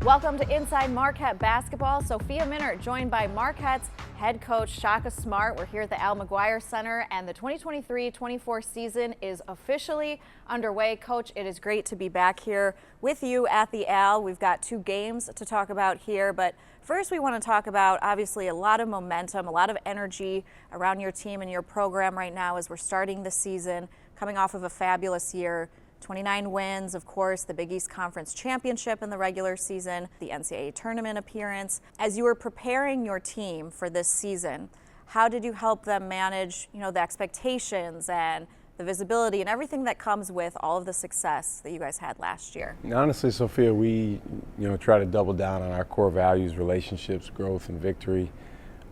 Welcome to Inside Marquette Basketball. Sophia Minnaert joined by Marquette's head coach Shaka Smart. We're here at the Al McGuire Center and the 2023-24 season is officially underway. Coach, it is great to be back here with you at the Al. We've got two games to talk about here, but first we want to talk about obviously a lot of momentum, a lot of energy around your team and your program right now as we're starting the season, coming off of a fabulous year. 29 wins, of course, the Big East Conference Championship in the regular season, the NCAA tournament appearance. As you were preparing your team for this season, how did you help them manage, the expectations and the visibility and everything that comes with all of the success that you guys had last year? Honestly, Sophia, we try to double down on our core values, relationships, growth, and victory.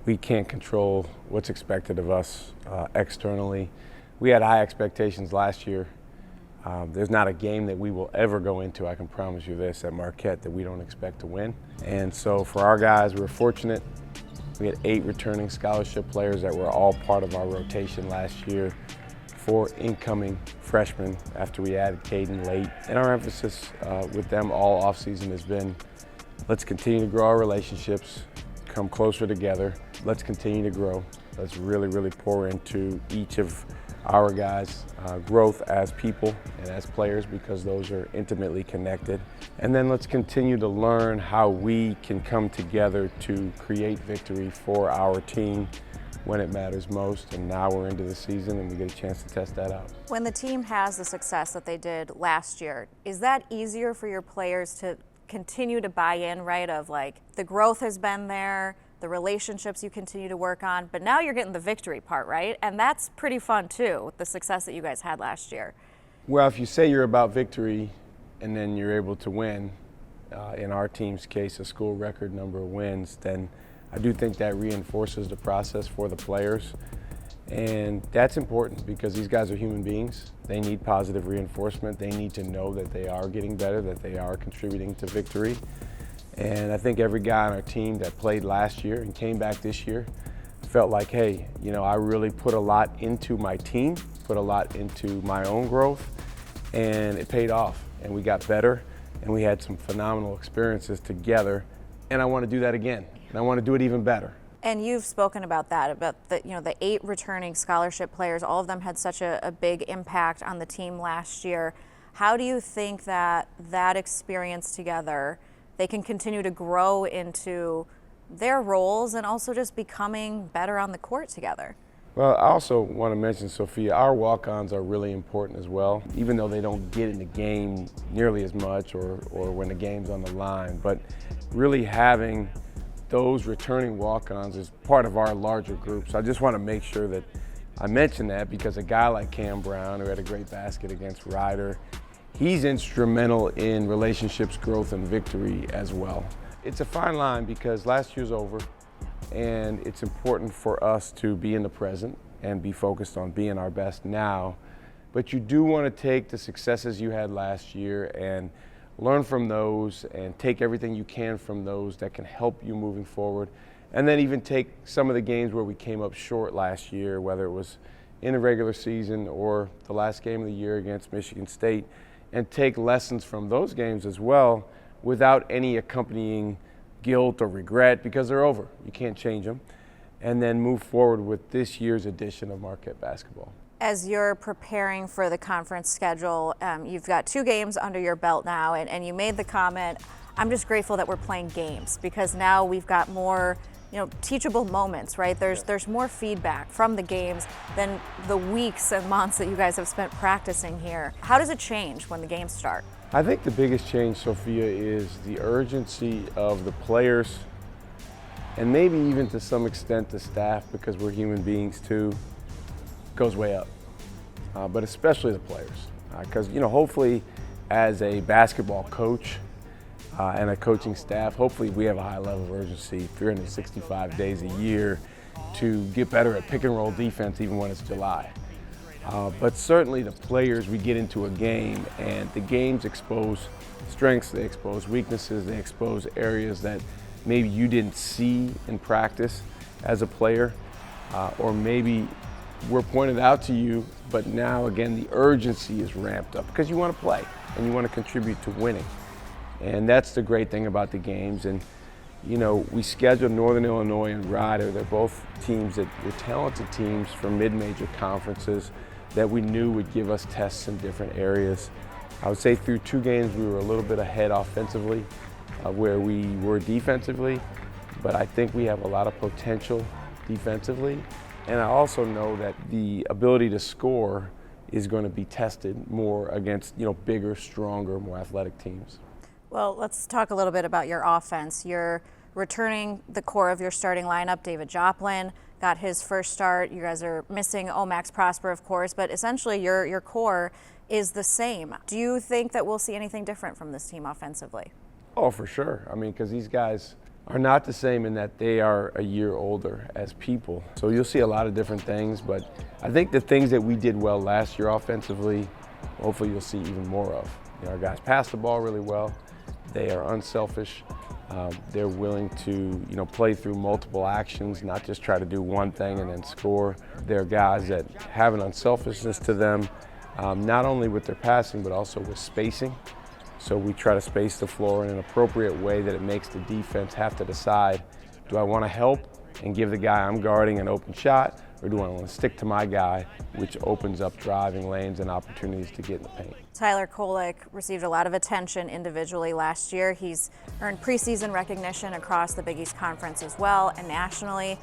We can't control what's expected of us externally. We had high expectations last year. There's not a game that we will ever go into, I can promise you this, at Marquette that we don't expect to win. And so for our guys, we were fortunate. We had 8 returning scholarship players that were all part of our rotation last year, 4 incoming freshmen after we added Caden late. And our emphasis with them all offseason has been, let's continue to grow our relationships, come closer together, let's continue to grow. Let's really pour into each of our guys' growth as people and as players, because those are intimately connected. And then let's continue to learn how we can come together to create victory for our team when it matters most. And now we're into the season and we get a chance to test that out. When the team has the success that they did last year, is that easier for your players to continue to buy in, right? Of like, the growth has been there, the relationships you continue to work on, but now you're getting the victory part, right? And that's pretty fun too, with the success that you guys had last year. Well, if you say you're about victory and then you're able to win, in our team's case, a school record number of wins, then I do think that reinforces the process for the players. And that's important because these guys are human beings. They need positive reinforcement. They need to know that they are getting better, that they are contributing to victory. And I think every guy on our team that played last year and came back this year felt like, hey, I really put a lot into my team, put a lot into my own growth, and it paid off. And we got better, and we had some phenomenal experiences together. And I want to do that again, and I want to do it even better. And you've spoken about that, about the 8 returning scholarship players. All of them had such a big impact on the team last year. How do you think that experience together, they can continue to grow into their roles and also just becoming better on the court together? Well, I also want to mention, Sophia, our walk-ons are really important as well, even though they don't get in the game nearly as much or when the game's on the line. But really having those returning walk-ons is part of our larger group. So I just want to make sure that I mention that, because a guy like Cam Brown, who had a great basket against Ryder, he's instrumental in relationships, growth, and victory as well. It's a fine line because last year's over, and it's important for us to be in the present and be focused on being our best now. But you do want to take the successes you had last year and learn from those and take everything you can from those that can help you moving forward. And then even take some of the games where we came up short last year, whether it was in the regular season or the last game of the year against Michigan State, and take lessons from those games as well without any accompanying guilt or regret, because they're over. You can't change them. And then move forward with this year's edition of Marquette basketball. As you're preparing for the conference schedule, you've got 2 games under your belt now, and you made the comment, I'm just grateful that we're playing games because now we've got more teachable moments, right? There's more feedback from the games than the weeks and months that you guys have spent practicing here. How does it change when the games start? I think the biggest change, Sophia, is the urgency of the players, and maybe even to some extent the staff, because we're human beings too, goes way up. But especially the players, because hopefully as a basketball coach and a coaching staff, hopefully we have a high level of urgency 365 days a year to get better at pick and roll defense even when it's July. But certainly the players, we get into a game and the games expose strengths, they expose weaknesses, they expose areas that maybe you didn't see in practice as a player, or maybe were pointed out to you, but now again the urgency is ramped up because you want to play and you want to contribute to winning. And that's the great thing about the games. And you know, we scheduled Northern Illinois and Rider. They're both teams that were talented teams from mid-major conferences that we knew would give us tests in different areas. I would say through 2 games we were a little bit ahead offensively where we were defensively, but I think we have a lot of potential defensively. And I also know that the ability to score is going to be tested more against, you know, bigger, stronger, more athletic teams. Well, let's talk a little bit about your offense. You're returning the core of your starting lineup. David Joplin got his first start. You guys are missing Omax Prosper, of course, but essentially your core is the same. Do you think that we'll see anything different from this team offensively? Oh, for sure. I mean, because these guys are not the same in that they are a year older as people. So you'll see a lot of different things, but I think the things that we did well last year offensively, hopefully you'll see even more of. You know, our guys pass the ball really well. They are unselfish. They're willing to, you know, play through multiple actions, not just try to do one thing and then score. They're guys that have an unselfishness to them, not only with their passing, but also with spacing. So we try to space the floor in an appropriate way that it makes the defense have to decide, do I want to help and give the guy I'm guarding an open shot, or do I want to stick to my guy, which opens up driving lanes and opportunities to get in the paint. Tyler Koch received a lot of attention individually last year. He's earned preseason recognition across the Big East Conference as well and nationally.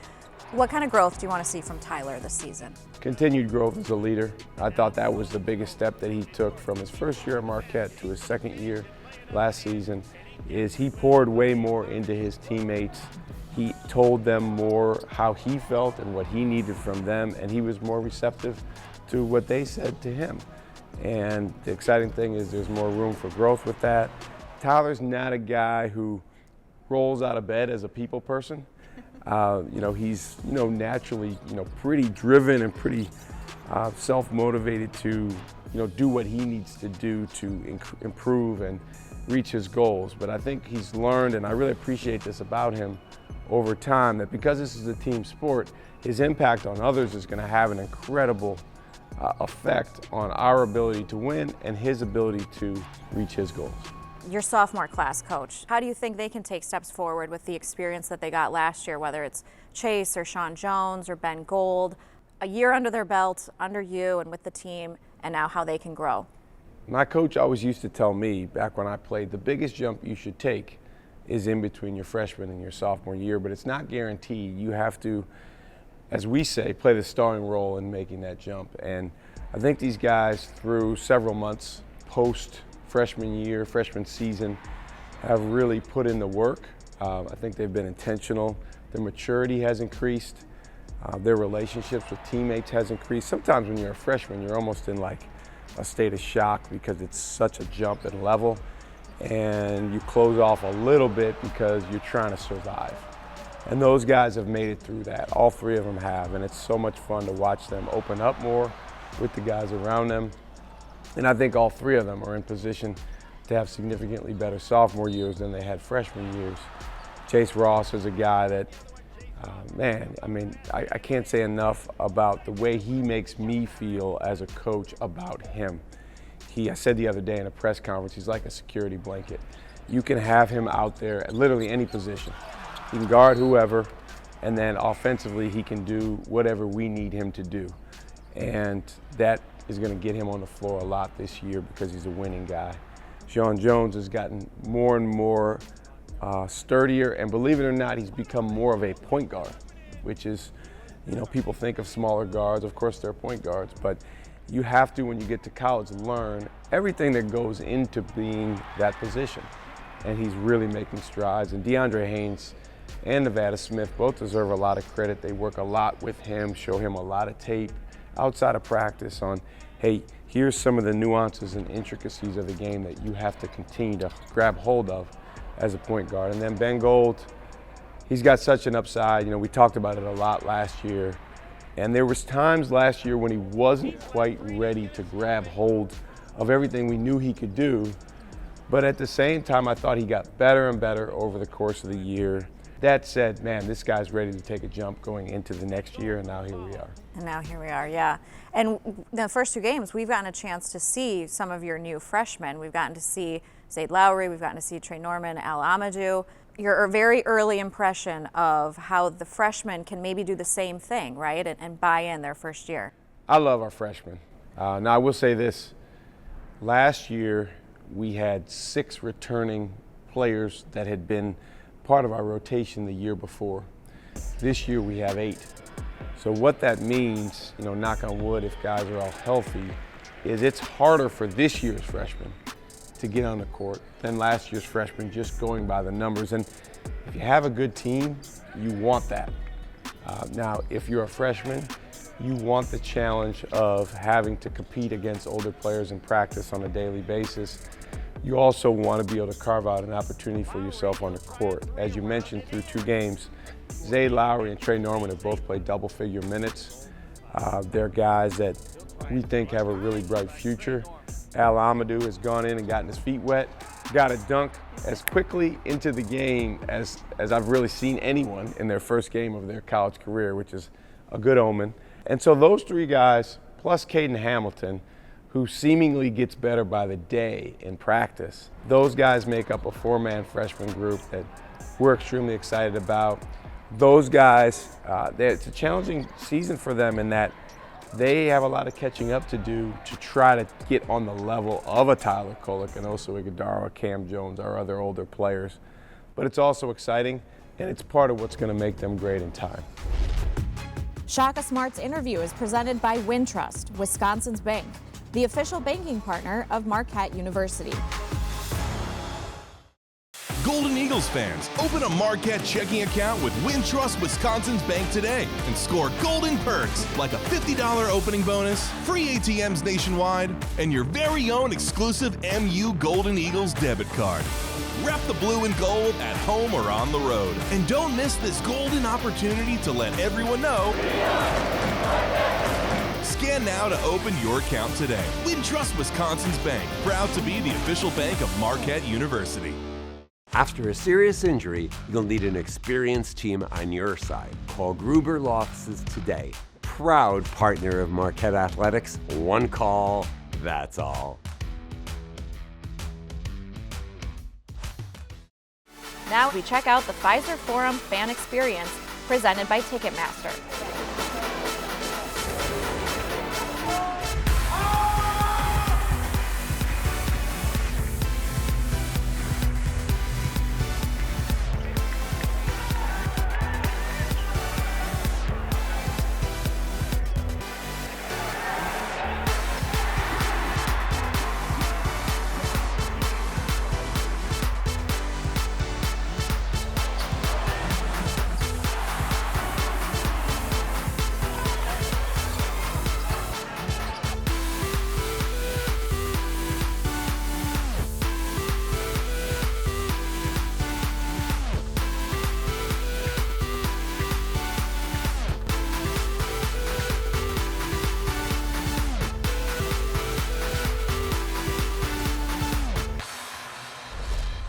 What kind of growth do you want to see from Tyler this season? Continued growth as a leader. I thought that was the biggest step that he took from his first year at Marquette to his second year last season, is he poured way more into his teammates. He told them more how he felt and what he needed from them, and he was more receptive to what they said to him. And the exciting thing is there's more room for growth with that. Tyler's not a guy who rolls out of bed as a people person. You know, he's, you know, naturally, you know, pretty driven and pretty self-motivated to, you know, do what he needs to do to improve and reach his goals. But I think he's learned, and I really appreciate this about him over time, that because this is a team sport, his impact on others is going to have an incredible effect on our ability to win and his ability to reach his goals. Your sophomore class, Coach, how do you think they can take steps forward with the experience that they got last year, whether it's Chase or Sean Jones or Ben Gold, a year under their belt, under you and with the team, and now how they can grow? My coach always used to tell me back when I played, the biggest jump you should take is in between your freshman and your sophomore year, but it's not guaranteed. You have to, as we say, play the starring role in making that jump. And I think these guys, through several months post freshman year, freshman season, have really put in the work. I think they've been intentional. Their maturity has increased. Their relationships with teammates has increased. Sometimes when you're a freshman, you're almost in like a state of shock because it's such a jump in level, and you close off a little bit because you're trying to survive. And those guys have made it through that. All 3 of them have, and it's so much fun to watch them open up more with the guys around them. And I think all 3 of them are in position to have significantly better sophomore years than they had freshman years. Chase Ross is a guy that, man, I mean, I can't say enough about the way he makes me feel as a coach about him. I said the other day in a press conference, he's like a security blanket. You can have him out there at literally any position. He can guard whoever, and then offensively he can do whatever we need him to do. And that is going to get him on the floor a lot this year because he's a winning guy. Sean Jones has gotten more and more sturdier, and believe it or not, he's become more of a point guard, which is, you know, people think of smaller guards. Of course, they're point guards, but you have to, when you get to college, learn everything that goes into being that position. And he's really making strides. And DeAndre Haynes and Nevada Smith both deserve a lot of credit. They work a lot with him, show him a lot of tape outside of practice on, hey, here's some of the nuances and intricacies of the game that you have to continue to grab hold of as a point guard. And then Ben Gold, he's got such an upside. You know, we talked about it a lot last year. And there was times last year when he wasn't quite ready to grab hold of everything we knew he could do. But at the same time, I thought he got better and better over the course of the year. That said, man, this guy's ready to take a jump going into the next year, and now here we are. And now here we are, yeah. And the first 2 games, we've gotten a chance to see some of your new freshmen. We've gotten to see Zayd Lowry, we've gotten to see Trey Norman, Al Amadou. Your very early impression of how the freshmen can maybe do the same thing, right, and buy in their first year. I love our freshmen. Now, I will say this. Last year, we had 6 returning players that had been part of our rotation the year before. This year, we have 8. So what that means, knock on wood, if guys are all healthy, is it's harder for this year's freshmen to get on the court than last year's freshmen, just going by the numbers. And if you have a good team, you want that. Now, if you're a freshman, you want the challenge of having to compete against older players in practice on a daily basis. You also want to be able to carve out an opportunity for yourself on the court. As you mentioned, through 2 games, Zayd Lowry and Trey Norman have both played double-figure minutes. They're guys that we think have a really bright future. Al Amadou has gone in and gotten his feet wet, got a dunk as quickly into the game as I've really seen anyone in their first game of their college career, which is a good omen. And so those 3 guys, plus Caden Hamilton, who seemingly gets better by the day in practice, those guys make up a 4-man freshman group that we're extremely excited about. Those guys, it's a challenging season for them in that they have a lot of catching up to do to try to get on the level of a Tyler Koch and also Iguodala, Cam Jones, our other older players. But it's also exciting, and it's part of what's going to make them great in time. Shaka Smart's interview is presented by Wintrust, Wisconsin's bank, the official banking partner of Marquette University. Golden Eagles fans, open a Marquette checking account with Wintrust Wisconsin's Bank today and score golden perks like a $50 opening bonus, free ATMs nationwide, and your very own exclusive MU Golden Eagles debit card. Rep the blue and gold at home or on the road. And don't miss this golden opportunity to let everyone know. Scan now to open your account today. Wintrust Wisconsin's Bank, proud to be the official bank of Marquette University. After a serious injury, you'll need an experienced team on your side. Call Gruber Law Offices today. Proud partner of Marquette Athletics. One call, that's all. Now we check out the Pfizer Forum fan experience presented by Ticketmaster.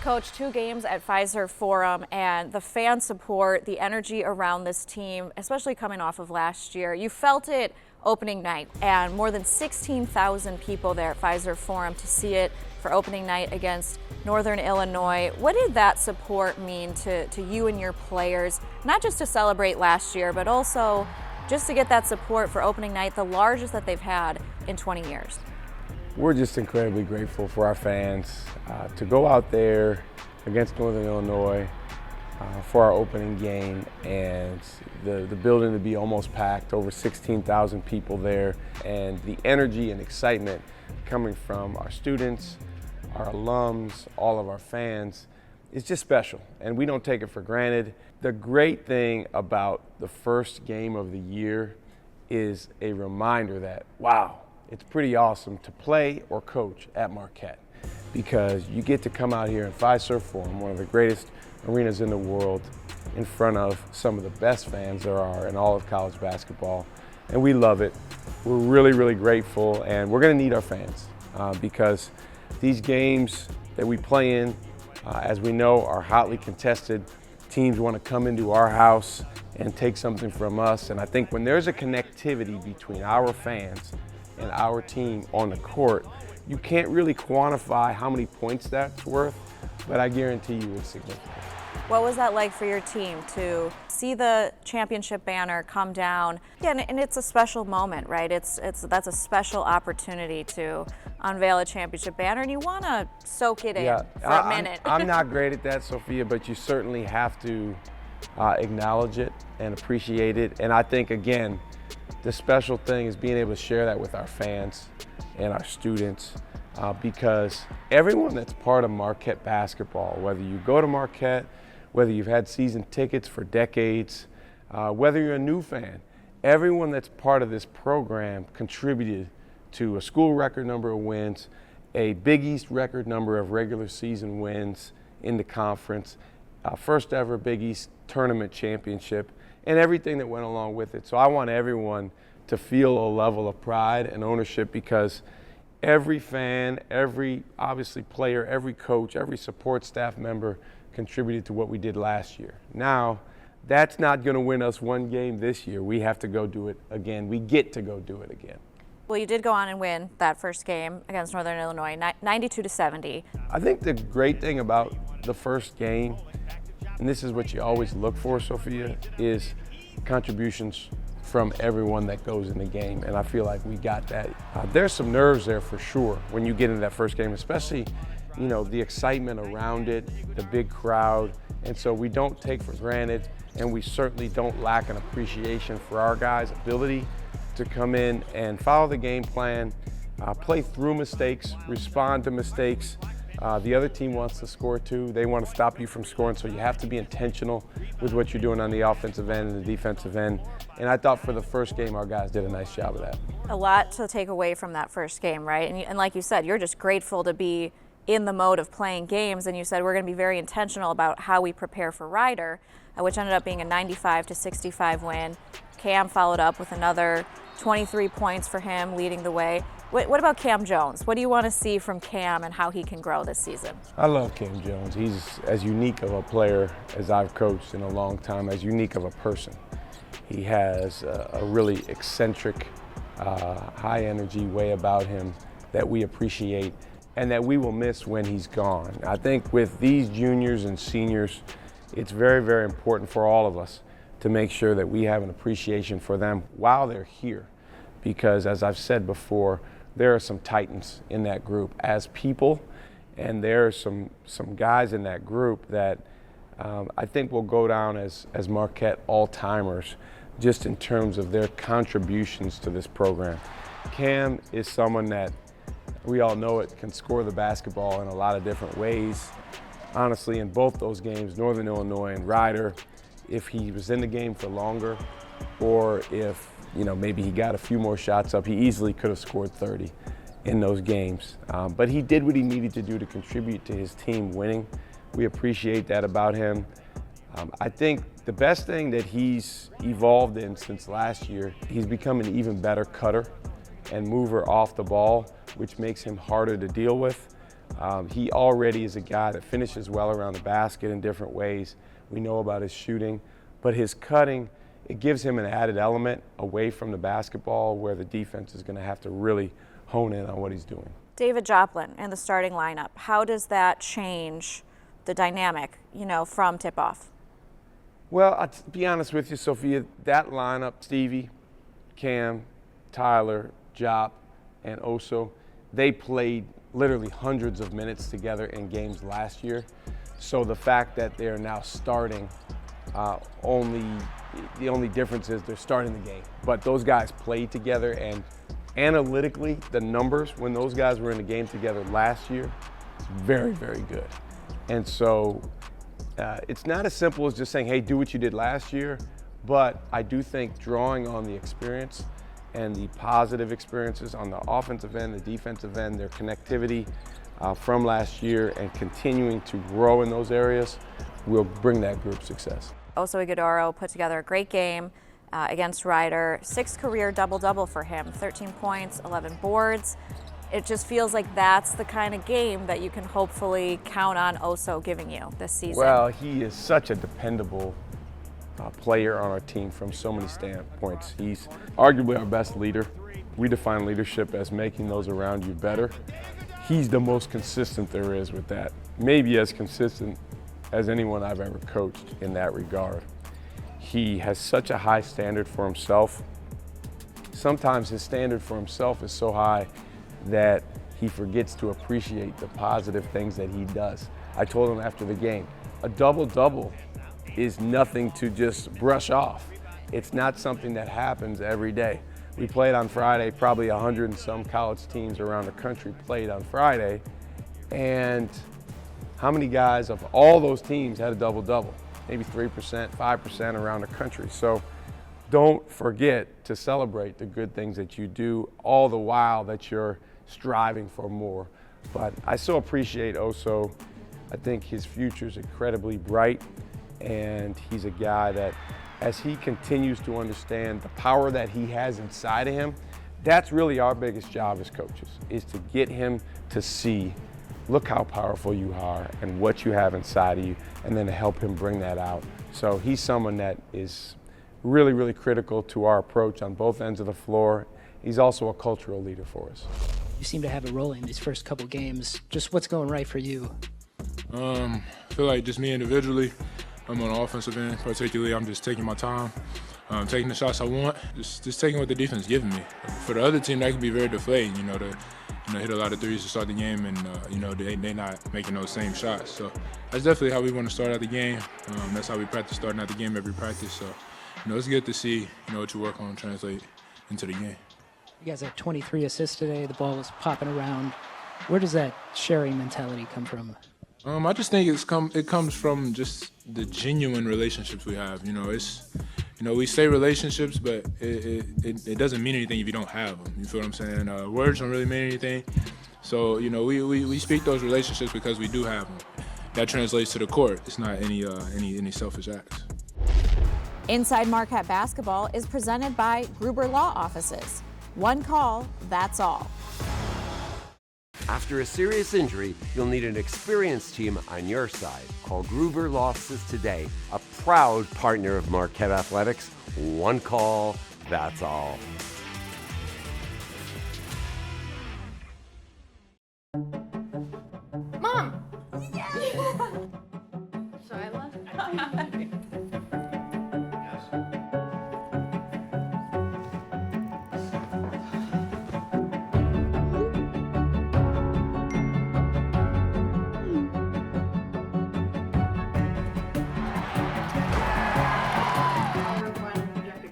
Coach, 2 games at Pfizer Forum, and the fan support, the energy around this team, especially coming off of last year, you felt it opening night, and more than 16,000 people there at Pfizer Forum to see it for opening night against Northern Illinois. What did that support mean to you and your players, not just to celebrate last year, but also just to get that support for opening night, the largest that they've had in 20 years? We're just incredibly grateful for our fans to go out there against Northern Illinois for our opening game, and the building to be almost packed, over 16,000 people there, and the energy and excitement coming from our students, our alums, all of our fans, is just special, and we don't take it for granted. The great thing about the first game of the year is a reminder that, wow, it's pretty awesome to play or coach at Marquette, because you get to come out here in Pfizer Forum, one of the greatest arenas in the world, in front of some of the best fans there are in all of college basketball, and we love it. We're really, really grateful, and we're going to need our fans because these games that we play in, as we know, are hotly contested. Teams want to come into our house and take something from us, and I think when there's a connectivity between our fans and our team on the court, you can't really quantify how many points that's worth, but I guarantee you it's significant. What was that like for your team to see the championship banner come down? Yeah, and it's a special moment, right? That's a special opportunity to unveil a championship banner, and you want to soak it in for a minute. I'm not great at that, Sophia, but you certainly have to acknowledge it and appreciate it. And I think, again, the special thing is being able to share that with our fans and our students, because everyone that's part of Marquette basketball, whether you go to Marquette, whether you've had season tickets for decades, whether you're a new fan, everyone that's part of this program contributed to a school record number of wins, a Big East record number of regular season wins in the conference, first ever Big East tournament championship, and everything that went along with it. So I want everyone to feel a level of pride and ownership, because every fan, every obviously player, every coach, every support staff member contributed to what we did last year. Now, that's not going to win us one game this year. We have to go do it again. We get to go do it again. Well, you did go on and win that first game against Northern Illinois, 92-70. I think the great thing about the first game, and this is what you always look for, Sophia, is contributions from everyone that goes in the game, and I feel like we got that. There's some nerves there for sure when you get into that first game, especially, you know, the excitement around it, the big crowd, and so we don't take for granted, and we certainly don't lack an appreciation for our guys' ability to come in and follow the game plan, play through mistakes, respond to mistakes. The other team wants to score too. They want to stop you from scoring, so you have to be intentional with what you're doing on the offensive end and the defensive end. And I thought for the first game, our guys did a nice job of that. A lot to take away from that first game, right? And like you said, you're just grateful to be in the mode of playing games, and you said we're going to be very intentional about how we prepare for Ryder, which ended up being a 95-65 win. Cam followed up with another 23 points for him, leading the way. What about Cam Jones? What do you want to see from Cam and how he can grow this season? I love Cam Jones. He's as unique of a player as I've coached in a long time, as unique of a person. He has a really eccentric, high energy way about him that we appreciate and that we will miss when he's gone. I think with these juniors and seniors, it's very, very important for all of us to make sure that we have an appreciation for them while they're here. Because as I've said before, there are some titans in that group as people, and there are some guys in that group that I think will go down as Marquette all-timers just in terms of their contributions to this program. Cam is someone that we all know it can score the basketball in a lot of different ways. Honestly, in both those games, Northern Illinois and Ryder, if he was in the game for longer, or if maybe he got a few more shots up, he easily could have scored 30 in those games. But he did what he needed to do to contribute to his team winning. We appreciate that about him. I think the best thing that he's evolved in since last year, he's become an even better cutter and mover off the ball, which makes him harder to deal with. He already is a guy that finishes well around the basket in different ways. We know about his shooting, but his cutting, it gives him an added element away from the basketball where the defense is going to have to really hone in on what he's doing. David Joplin in the starting lineup, how does that change the dynamic, from tip-off? Well, to be honest with you, Sophia, that lineup, Stevie, Cam, Tyler, Jop, and Oso, they played literally hundreds of minutes together in games last year. So the fact that they're now starting, the only difference is they're starting the game. But those guys played together, and analytically, the numbers when those guys were in the game together last year, it's very, very good. And so it's not as simple as just saying, hey, do what you did last year, but I do think drawing on the experience and the positive experiences on the offensive end, the defensive end, their connectivity from last year, and continuing to grow in those areas will bring that group success. Oso Ighodaro put together a great game against Ryder. 6th career double-double for him, 13 points, 11 boards. It just feels like that's the kind of game that you can hopefully count on Oso giving you this season. Well, he is such a dependable player on our team from so many standpoints. He's arguably our best leader. We define leadership as making those around you better. He's the most consistent there is with that. Maybe as consistent as anyone I've ever coached in that regard. He has such a high standard for himself. Sometimes his standard for himself is so high that he forgets to appreciate the positive things that he does. I told him after the game, a double-double is nothing to just brush off. It's not something that happens every day. We played on Friday, probably 100 and some college teams around the country played on Friday, and how many guys of all those teams had a double-double? Maybe 3%, 5% around the country. So don't forget to celebrate the good things that you do, all the while that you're striving for more. But I so appreciate Oso. I think his future is incredibly bright, and he's a guy that, as he continues to understand the power that he has inside of him, that's really our biggest job as coaches, is to get him to see, look how powerful you are and what you have inside of you, and then to help him bring that out. So he's someone that is really, really critical to our approach on both ends of the floor. He's also a cultural leader for us. You seem to have a role in these first couple games. Just what's going right for you? I feel like just me individually, I'm on the offensive end particularly. I'm just taking my time, taking the shots I want, just taking what the defense is giving me. For the other team, that can be very deflating, to hit a lot of threes to start the game, and they not making those same shots. So that's definitely how we want to start out the game. That's how we practice starting out the game every practice. So it's good to see what you work on translate into the game. You guys had 23 assists today. The ball was popping around. Where does that sharing mentality come from? I just think it comes from just the genuine relationships we have. We say relationships, but it doesn't mean anything if you don't have them. You feel what I'm saying? Words don't really mean anything. So we speak those relationships because we do have them. That translates to the court. It's not any selfish acts. Inside Marquette Basketball is presented by Gruber Law Offices. One call, that's all. After a serious injury, you'll need an experienced team on your side. Call Gruber Law Offices today, a proud partner of Marquette Athletics. One call, that's all. Mom! Shyla?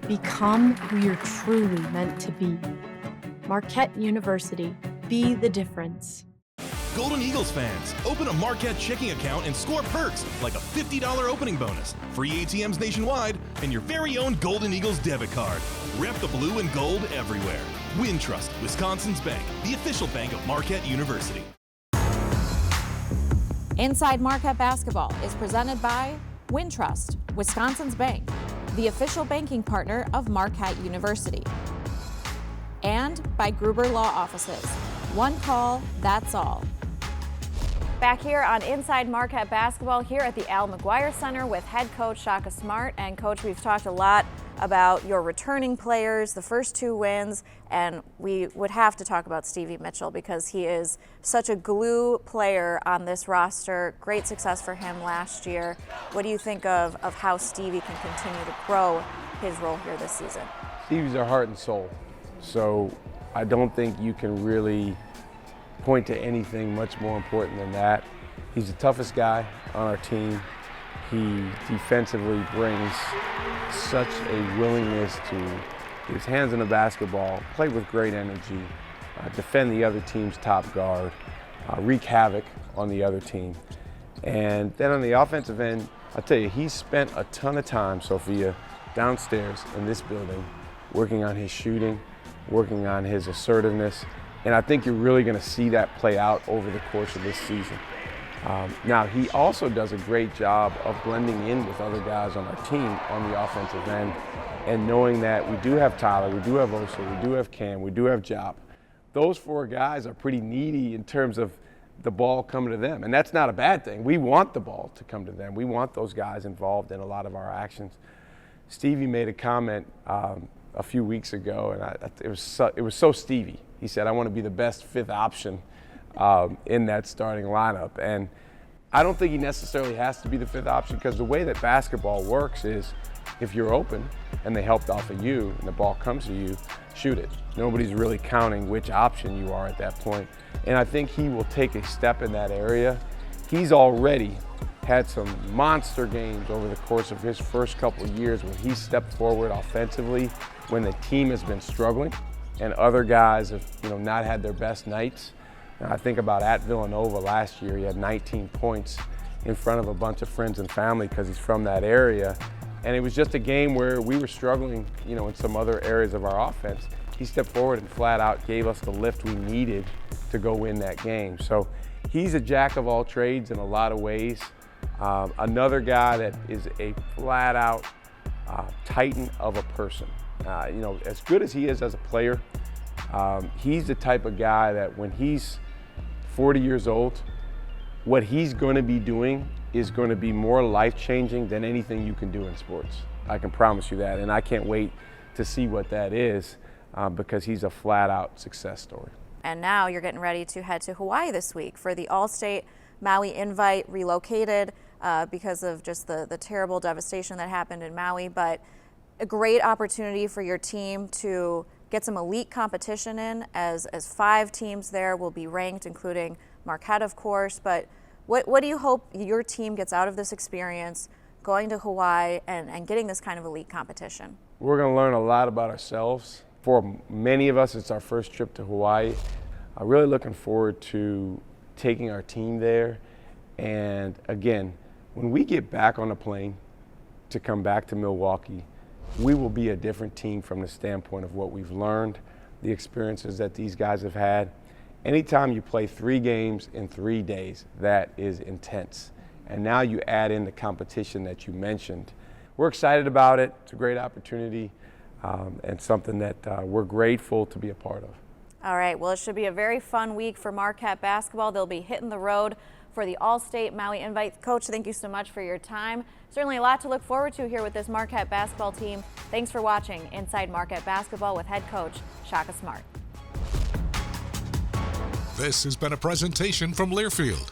Become who you're truly meant to be. Marquette University. Be the difference. Golden Eagles fans, open a Marquette checking account and score perks like a $50 opening bonus, free ATMs nationwide, and your very own Golden Eagles debit card. Rep the blue and gold everywhere. Wintrust, Wisconsin's bank, the official bank of Marquette University. Inside Marquette Basketball is presented by Wintrust, Wisconsin's bank, the official banking partner of Marquette University. And by Gruber Law Offices. One call, that's all. Back here on Inside Marquette Basketball here at the Al McGuire Center with head coach Shaka Smart. And coach, we've talked a lot about your returning players, the first two wins, and we would have to talk about Stevie Mitchell because he is such a glue player on this roster. Great success for him last year. What do you think of how Stevie can continue to grow his role here this season? Stevie's our heart and soul, so I don't think you can really point to anything much more important than that. He's the toughest guy on our team. He defensively brings such a willingness to get his hands on the basketball, play with great energy, defend the other team's top guard, wreak havoc on the other team. And then on the offensive end, I'll tell you, he's spent a ton of time, Sophia, downstairs in this building, working on his shooting, working on his assertiveness, and I think you're really going to see that play out over the course of this season. Now, he also does a great job of blending in with other guys on our team on the offensive end, and knowing that we do have Tyler, we do have Oso, we do have Cam, we do have Jop. Those four guys are pretty needy in terms of the ball coming to them, and that's not a bad thing. We want the ball to come to them. We want those guys involved in a lot of our actions. Stevie made a comment a few weeks ago, and it was so Stevie. He said, I want to be the best fifth option in that starting lineup. And I don't think he necessarily has to be the fifth option, because the way that basketball works is if you're open and they helped off of you and the ball comes to you, shoot it. Nobody's really counting which option you are at that point. And I think he will take a step in that area. He's already had some monster games over the course of his first couple of years when he stepped forward offensively when the team has been struggling and other guys have not had their best nights. And I think about at Villanova last year, he had 19 points in front of a bunch of friends and family because he's from that area. And it was just a game where we were struggling, in some other areas of our offense. He stepped forward and flat out gave us the lift we needed to go win that game. So he's a jack of all trades in a lot of ways. Another guy that is a flat out titan of a person. As good as he is as a player, he's the type of guy that when he's 40 years old, what he's going to be doing is going to be more life-changing than anything you can do in sports. I can promise you that, and I can't wait to see what that is because he's a flat-out success story. And now you're getting ready to head to Hawaii this week for the AllState Maui Invite, relocated because of just the terrible devastation that happened in Maui, but a great opportunity for your team to get some elite competition in, as 5 teams there will be ranked, including Marquette, of course. But what do you hope your team gets out of this experience going to Hawaii and getting this kind of elite competition? We're going to learn a lot about ourselves. For many of us, it's our first trip to Hawaii. I'm really looking forward to taking our team there. And again, when we get back on the plane to come back to Milwaukee, we will be a different team from the standpoint of what we've learned, the experiences that these guys have had. Anytime you play 3 games in 3 days, that is intense. And now you add in the competition that you mentioned. We're excited about it. It's a great opportunity and something that we're grateful to be a part of. All right, well, it should be a very fun week for Marquette basketball. They'll be hitting the road for the AllState Maui Invite. Coach, thank you so much for your time. Certainly a lot to look forward to here with this Marquette basketball team. Thanks for watching Inside Marquette Basketball with head coach Shaka Smart. This has been a presentation from Learfield,